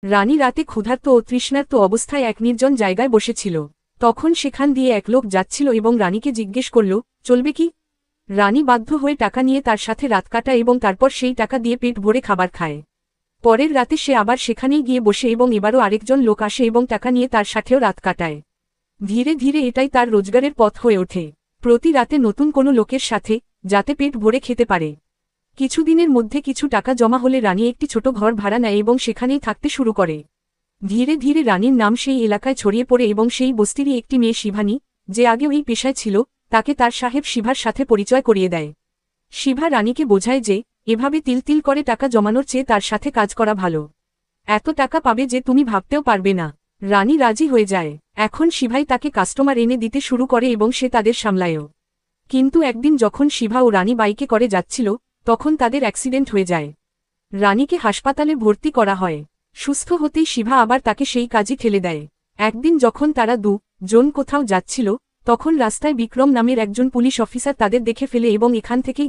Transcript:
রানী রাতে ক্ষুধার্ত ও তৃষ্ণার্ত অবস্থায় এক নির্জন জায়গায় বসেছিল। তখন সেখান দিয়ে এক লোক যাচ্ছিল এবং রানীকে জিজ্ঞেস করল, চলবে কি? রানী বাধ্য হয়ে টাকা নিয়ে তার সাথে রাত কাটায় এবং তারপর সেই টাকা দিয়ে পেট ভরে খাবার খায়। পরের রাতে সে আবার সেখানেই গিয়ে বসে এবং এবারও আরেকজন লোক আসে এবং টাকা নিয়ে তার সাথেও রাত কাটায়। ধীরে ধীরে এটাই তার রোজগারের পথ হয়ে ওঠে, প্রতি রাতে নতুন কোনো লোকের সাথে, যাতে পেট ভরে খেতে পারে। কিছুদিনের মধ্যে কিছু টাকা জমা হলে রানী একটি ছোট ঘর ভাড়া নেয় এবং সেখানেই থাকতে শুরু করে। ধীরে ধীরে রানীর নাম সেই এলাকায় ছড়িয়ে পড়ে এবং সেই বস্তিরই একটি মেয়ে শিভানী, যে আগেও এই পেশায় ছিল, তাকে তার সাহেব শিভার সাথে পরিচয় করিয়ে দেয়। শিভা রানীকে বোঝায় যে এভাবে তিল তিল করে টাকা জমানোর চেয়ে তার সাথে কাজ করা ভালো। এত টাকা পাবে যে তুমি ভাবতেও পারবে না। রানী রাজি হয়ে যায়। এখন শিভাই তাকে কাস্টমার এনে দিতে শুরু করে এবং সে তাদের সামলায়ও। কিন্তু একদিন যখন শিভা ও রানী বাইকে করে যাচ্ছিল, তখন তাদের অ্যাক্সিডেন্ট হয়ে যায়। রানীকে হাসপাতালে ভর্তি করা হয়। সুস্থ হতেই শিভা আবার তাকে সেই কাজই ঠেলে দেয়। একদিন যখন তারা জন কোথাও যাচ্ছিল, তখন রাস্তায় বিক্রম নামের একজন পুলিশ অফিসার তাদের দেখে ফেলে এবং এখান থেকেই